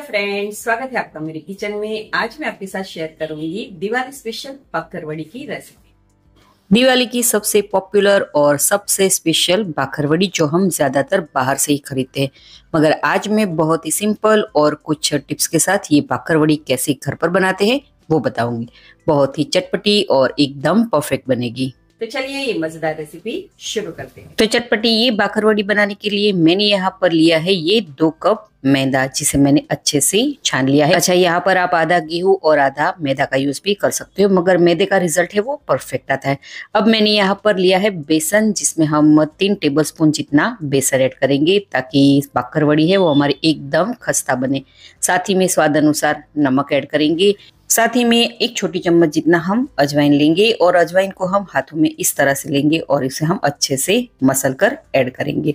Friends, स्वागत है आपका मेरे किचन में। आज मैं आपके साथ शेयर करूंगी दिवाली स्पेशल बाकरवड़ी की रेसिपी। दिवाली की सबसे पॉपुलर और सबसे स्पेशल बाकरवड़ी जो हम ज्यादातर बाहर से ही खरीदते हैं, मगर आज मैं बहुत ही सिंपल और कुछ टिप्स के साथ ये बाकरवड़ी कैसे घर पर बनाते हैं वो बताऊंगी। बहुत ही चटपटी और एकदम परफेक्ट बनेगी। तो चलिए ये मजेदार रेसिपी शुरू करते हैं। तो चटपटी ये बाकरवड़ी बनाने के लिए मैंने यहाँ पर लिया है ये 2 कप मैदा, जिसे मैंने अच्छे से छान लिया है। अच्छा, यहाँ पर आप आधा गेहूं और आधा मैदा का यूज भी कर सकते हो, मगर मैदे का रिजल्ट है वो परफेक्ट आता है। अब मैंने यहाँ पर लिया है बेसन, जिसमें हम 3 टेबलस्पून जितना बेसन ऐड करेंगे ताकि बाकरवड़ी है वो हमारी एकदम खस्ता बने। साथ ही में स्वाद अनुसार नमक ऐड करेंगे। साथ ही में 1 छोटी चम्मच जितना हम अजवाइन लेंगे और अजवाइन को हम हाथों में इस तरह से लेंगे और इसे हम अच्छे से मसल कर ऐड करेंगे।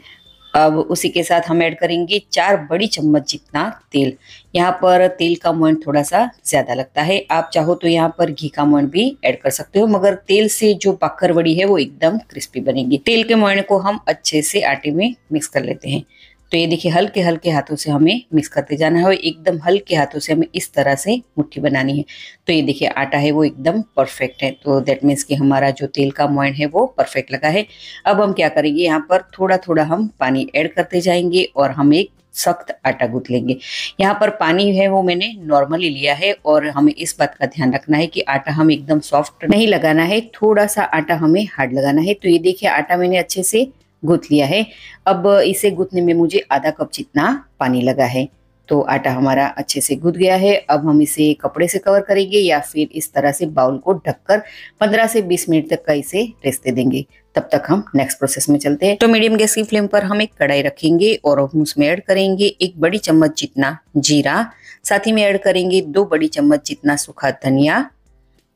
अब उसी के साथ हम ऐड करेंगे 4 बड़ी चम्मच जितना तेल। यहाँ पर तेल का मोइन थोड़ा सा ज्यादा लगता है, आप चाहो तो यहाँ पर घी का मोइन भी ऐड कर सकते हो, मगर तेल से जो बाकरवड़ी है वो एकदम क्रिस्पी बनेगी। तेल के मोइन को हम अच्छे से आटे में मिक्स कर लेते हैं। तो ये देखिए, हल्के हल्के हाथों से हमें मिक्स करते जाना है और एकदम हल्के हाथों से हमें इस तरह से मुट्ठी बनानी है। तो ये देखिए, आटा है वो एकदम परफेक्ट है, तो दैट मीन्स कि हमारा जो तेल का मोइन है वो परफेक्ट लगा है। अब हम क्या करेंगे, यहाँ पर थोड़ा थोड़ा हम पानी ऐड करते जाएंगे और हम एक सख्त आटा गूंथ लेंगे। यहाँ पर पानी है वो मैंने नॉर्मली लिया है और हमें इस बात का ध्यान रखना है कि आटा हम एकदम सॉफ्ट नहीं लगाना है, थोड़ा सा आटा हमें हार्ड लगाना है। तो ये देखिए, आटा मैंने अच्छे से गूंथ लिया है। अब इसे गूंथने में मुझे आधा कप जितना पानी लगा है। तो आटा हमारा अच्छे से गूंथ गया है। अब हम इसे कपड़े से कवर करेंगे या फिर इस तरह से बाउल को ढककर 15 से 20 मिनट तक का इसे रेस्ट दे देंगे। तब तक हम नेक्स्ट प्रोसेस में चलते हैं। तो मीडियम गैस की फ्लेम पर हम एक कढ़ाई रखेंगे और हम उसमें ऐड करेंगे 1 बड़ी चम्मच जितना जीरा। साथ ही में ऐड करेंगे 2 बड़ी चम्मच जितना सूखा धनिया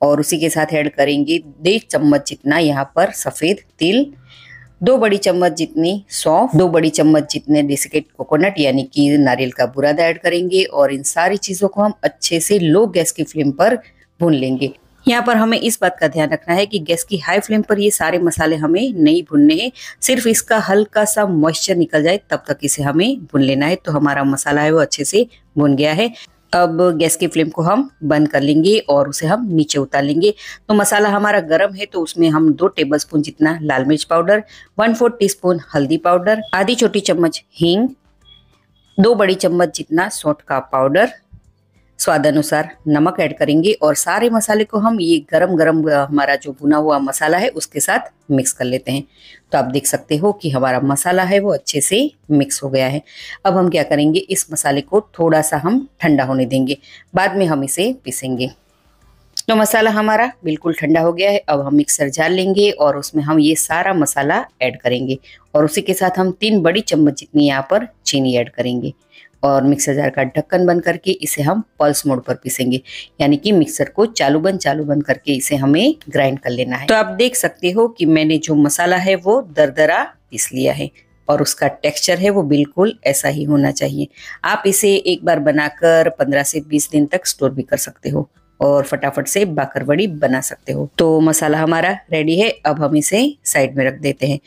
और उसी के साथ ऐड करेंगे 1.5 चम्मच जितना यहाँ पर सफेद तिल, 2 बड़ी चम्मच जितनी सौंफ, 2 बड़ी चम्मच जितने डेसिकेट कोकोनट यानी कि नारियल का बुरादा ऐड करेंगे और इन सारी चीजों को हम अच्छे से लो गैस की फ्लेम पर भून लेंगे। यहाँ पर हमें इस बात का ध्यान रखना है कि गैस की हाई फ्लेम पर ये सारे मसाले हमें नहीं भूनने हैं, सिर्फ इसका हल्का सा मॉइस्चर निकल जाए तब तक इसे हमें भून लेना है। तो हमारा मसाला है वो अच्छे से भून गया है। अब गैस की फ्लेम को हम बंद कर लेंगे और उसे हम नीचे उतार लेंगे। तो मसाला हमारा गरम है, तो उसमें हम 2 टेबलस्पून जितना लाल मिर्च पाउडर, 1/4 टीस्पून हल्दी पाउडर, आधी छोटी चम्मच हींग, 2 बड़ी चम्मच जितना सौंठ का पाउडर, स्वाद अनुसार नमक ऐड करेंगे और सारे मसाले को हम ये गरम गरम हमारा जो भुना हुआ मसाला है उसके साथ मिक्स कर लेते हैं। तो आप देख सकते हो कि हमारा मसाला है वो अच्छे से मिक्स हो गया है। अब हम क्या करेंगे, इस मसाले को थोड़ा सा हम ठंडा होने देंगे, बाद में हम इसे पीसेंगे। तो मसाला हमारा बिल्कुल ठंडा हो गया है। अब हम मिक्सर जार लेंगे और उसमें हम ये सारा मसाला ऐड करेंगे और उसी के साथ हम 3 बड़ी चम्मच जितनी यहाँ पर चीनी ऐड करेंगे और मिक्सर जार का ढक्कन बंद करके इसे हम पल्स मोड पर पीसेंगे, यानी कि मिक्सर को चालू बंद करके इसे हमें ग्राइंड कर लेना है। तो आप देख सकते हो कि मैंने जो मसाला है वो दरदरा पीस लिया है और उसका टेक्सचर है वो बिल्कुल ऐसा ही होना चाहिए। आप इसे एक बार बनाकर 15 से 20 दिन तक स्टोर भी कर सकते हो और फटाफट से बाकरवड़ी बना सकते हो। तो मसाला हमारा रेडी है, अब हम इसे साइड में रख देते हैं।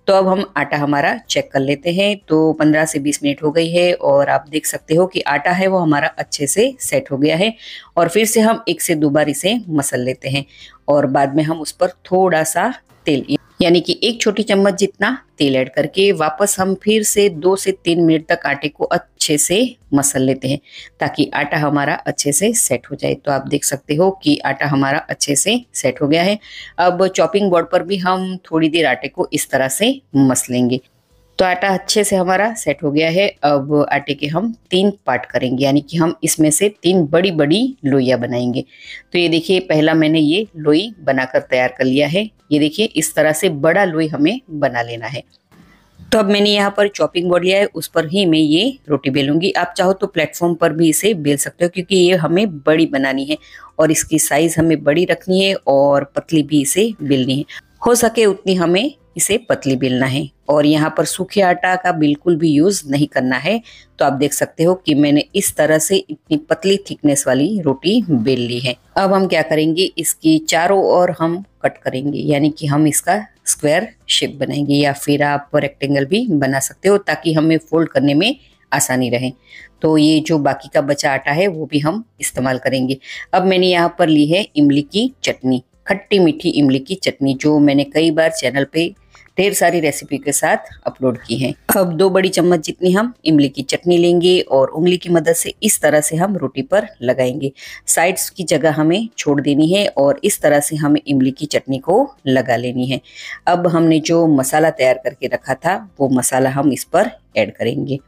तो अब हम आटा हमारा चेक कर लेते हैं। तो 15 से 20 मिनट हो गई है और आप देख सकते हो कि आटा है वो हमारा अच्छे से सेट हो गया है। और फिर से हम 1 से 2 बार इसे मसल लेते हैं और बाद में हम उस पर थोड़ा सा तेल यानी कि 1 छोटी चम्मच जितना तेल ऐड करके वापस हम फिर से 2 से 3 मिनट तक आटे को अच्छे से मसल लेते हैं ताकि आटा हमारा अच्छे से सेट हो जाए। तो आप देख सकते हो कि आटा हमारा अच्छे से सेट हो गया है। अब चॉपिंग बोर्ड पर भी हम थोड़ी देर आटे को इस तरह से मसलेंगे। तो आटा अच्छे से हमारा सेट हो गया है। अब आटे के हम 3 पार्ट करेंगे, यानी कि हम इसमें से 3 बड़ी बड़ी लोइयां बनाएंगे। तो ये देखिए, पहला मैंने ये लोई बनाकर तैयार कर लिया है। ये देखिए, इस तरह से बड़ा लोई हमें बना लेना है। तो अब मैंने यहाँ पर चॉपिंग बोर्ड लिया है, उस पर ही मैं ये रोटी बेलूंगी। आप चाहो तो प्लेटफॉर्म पर भी इसे बेल सकते हो, क्योंकि ये हमें बड़ी बनानी है और इसकी साइज हमें बड़ी रखनी है और पतली भी इसे बेलनी है। हो सके उतनी हमें इसे पतली बेलना है और यहाँ पर सूखे आटा का बिल्कुल भी यूज नहीं करना है। तो आप देख सकते हो कि मैंने इस तरह से इतनी पतली थिकनेस वाली रोटी बेल ली है। अब हम क्या करेंगे, इसकी चारों ओर हम कट करेंगे, यानी कि हम इसका स्क्वायर शेप बनाएंगे या फिर आप रेक्टेंगल भी बना सकते हो ताकि हमें फोल्ड करने में आसानी रहे। तो ये जो बाकी का बचा आटा है वो भी हम इस्तेमाल करेंगे। अब मैंने यहाँ पर ली है इमली की चटनी, खट्टी मीठी इमली की चटनी, जो मैंने कई बार चैनल पे ढेर सारी रेसिपी के साथ अपलोड की है। अब 2 बड़ी चम्मच जितनी हम इमली की चटनी लेंगे और उंगली की मदद से इस तरह से हम रोटी पर लगाएंगे। साइड्स की जगह हमें छोड़ देनी है और इस तरह से हमें इमली की चटनी को लगा लेनी है। अब हमने जो मसाला तैयार करके रखा था वो मसाला हम इस पर ऐड करेंगे,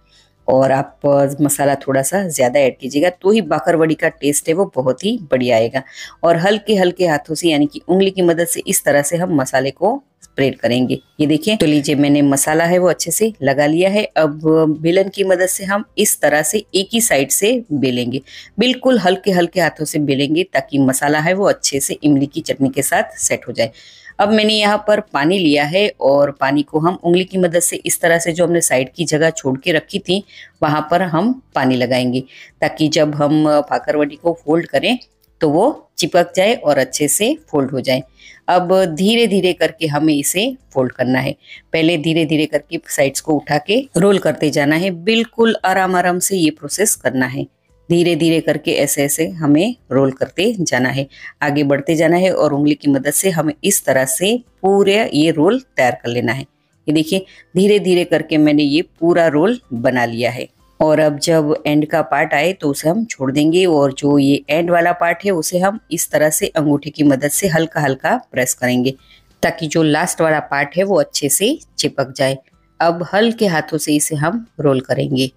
और आप मसाला थोड़ा सा ज़्यादा ऐड कीजिएगा तो ही बाकरवड़ी का टेस्ट है वो बहुत ही बढ़िया आएगा। और हल्के हल्के हाथों से यानी कि उंगली की मदद से इस तरह से हम मसाले को स्प्रेड करेंगे। ये देखिए, तो लीजिए मैंने मसाला है वो अच्छे से लगा लिया है। अब बेलन की मदद से हम इस तरह से एक ही साइड से बेलेंगे, बिल्कुल हल्के हल्के हाथों से बेलेंगे ताकि मसाला है वो अच्छे से इमली की चटनी के साथ सेट हो जाए। अब मैंने यहाँ पर पानी लिया है और पानी को हम उंगली की मदद से इस तरह से जो हमने साइड की जगह छोड़ के रखी थी वहां पर हम पानी लगाएंगे, ताकि जब हम बाकरवड़ी को फोल्ड करें तो वो चिपक जाए और अच्छे से फोल्ड हो जाए। अब धीरे धीरे करके हमें इसे फोल्ड करना है। पहले धीरे धीरे करके साइड्स को उठा के रोल करते जाना है, बिल्कुल आराम आराम से ये प्रोसेस करना है। धीरे धीरे करके ऐसे ऐसे हमें रोल करते जाना है, आगे बढ़ते जाना है और उंगली की मदद से हमें इस तरह से पूरे ये रोल तैयार कर लेना है। ये देखिए, धीरे धीरे करके मैंने ये पूरा रोल बना लिया है। और अब जब एंड का पार्ट आए तो उसे हम छोड़ देंगे, और जो ये एंड वाला पार्ट है उसे हम इस तरह से अंगूठे की मदद से हल्का हल्का प्रेस करेंगे ताकि जो लास्ट वाला पार्ट है वो अच्छे से चिपक जाए। अब हल्के हाथों से इसे हम रोल करेंगे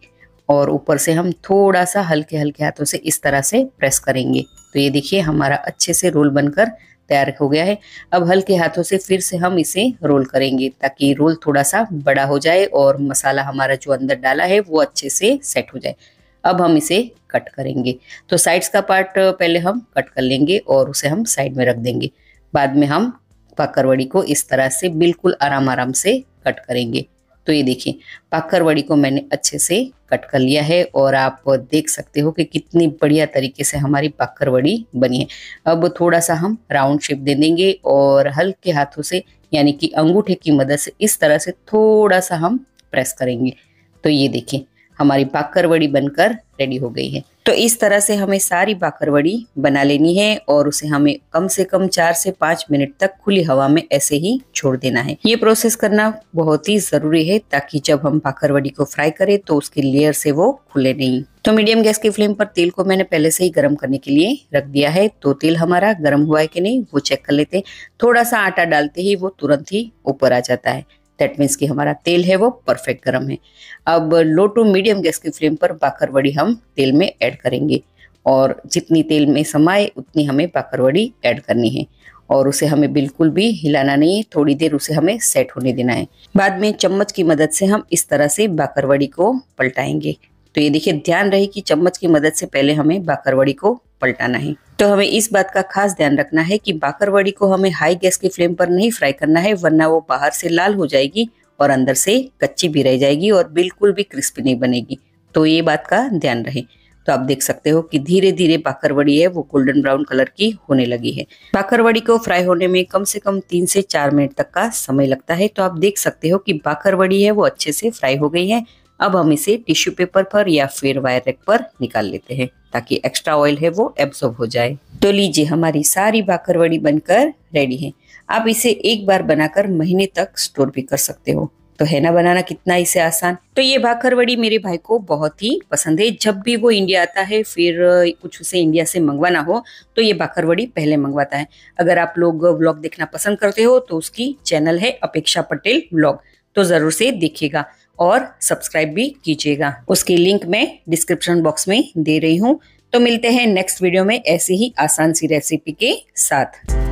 और ऊपर से हम थोड़ा सा हल्के हल्के हाथों से इस तरह से प्रेस करेंगे। तो ये देखिए हमारा अच्छे से रोल बनकर तैयार हो गया है। अब हल्के हाथों से फिर से हम इसे रोल करेंगे ताकि रोल थोड़ा सा बड़ा हो जाए और मसाला हमारा जो अंदर डाला है वो अच्छे से सेट हो जाए। अब हम इसे कट करेंगे। तो साइड्स का पार्ट पहले हम कट कर लेंगे और उसे हम साइड में रख देंगे। बाद में हम बाकरवड़ी को इस तरह से बिल्कुल आराम आराम से कट करेंगे। तो ये देखिए, बाकरवड़ी को मैंने अच्छे से कट कर लिया है और आप देख सकते हो कि कितनी बढ़िया तरीके से हमारी बाकरवड़ी बनी है। अब थोड़ा सा हम राउंड शेप दे देंगे और हल्के हाथों से यानी कि अंगूठे की मदद से इस तरह से थोड़ा सा हम प्रेस करेंगे। तो ये देखिए, हमारी बाकरवड़ी बनकर रेडी हो गई है। तो इस तरह से हमें सारी बाकरवड़ी बना लेनी है और उसे हमें कम से कम 4 से 5 मिनट तक खुली हवा में ऐसे ही छोड़ देना है। ये प्रोसेस करना बहुत ही जरूरी है ताकि जब हम बाकरवड़ी को फ्राई करें तो उसके लेयर से वो खुले नहीं। तो मीडियम गैस की फ्लेम पर तेल को मैंने पहले से ही गर्म करने के लिए रख दिया है। तो तेल हमारा गर्म हुआ है कि नहीं वो चेक कर लेते हैं। थोड़ा सा आटा डालते ही वो तुरंत ही ऊपर आ जाता है, दैट मीन्स कि हमारा तेल है वो परफेक्ट गर्म है। अब लो टू मीडियम गैस की फ्लेम पर बाकरवड़ी हम तेल में ऐड करेंगे और जितनी तेल में समाए उतनी हमें बाकरवड़ी ऐड करनी है और उसे हमें बिल्कुल भी हिलाना नहीं है, थोड़ी देर उसे हमें सेट होने देना है। बाद में चम्मच की मदद से हम इस तरह से बाकरवड़ी को पलटाएंगे। तो ये देखिए, ध्यान रहे कि चम्मच की मदद से पहले हमें बाकरवड़ी को पलटाना है। तो हमें इस बात का खास ध्यान रखना है कि बाकरवड़ी को हमें हाई गैस की फ्लेम पर नहीं फ्राई करना है, वरना वो बाहर से लाल हो जाएगी और अंदर से कच्ची भी रह जाएगी और बिल्कुल भी क्रिस्पी नहीं बनेगी। तो ये बात का ध्यान रहे। तो आप देख सकते हो कि धीरे धीरे बाकरवड़ी है वो गोल्डन ब्राउन कलर की होने लगी है। बाकरवड़ी को फ्राई होने में कम से कम 3 से 4 मिनट तक का समय लगता है। तो आप देख सकते हो कि बाकरवड़ी है वो अच्छे से फ्राई हो गई है। अब हम इसे टिश्यू पेपर पर या फिर वायर रैक पर निकाल लेते हैं ताकि एक्स्ट्रा ऑयल है वो एब्सॉर्ब हो जाए। तो लीजिए, हमारी सारी बाकरवड़ी बनकर रेडी है। आप इसे एक बार बनाकर महीने तक स्टोर भी कर सकते हो। तो है ना बनाना कितना इसे आसान। तो ये बाकरवड़ी मेरे भाई को बहुत ही पसंद है। जब भी वो इंडिया आता है फिर कुछ उसे इंडिया से मंगवाना हो तो ये बाकरवड़ी पहले मंगवाता है। अगर आप लोग व्लॉग देखना पसंद करते हो तो उसकी चैनल है अपेक्षा पटेल व्लॉग, तो जरूर से देखिएगा और सब्सक्राइब भी कीजिएगा। उसकी लिंक मैं डिस्क्रिप्शन बॉक्स में दे रही हूँ। तो मिलते हैं नेक्स्ट वीडियो में ऐसे ही आसान सी रेसिपी के साथ।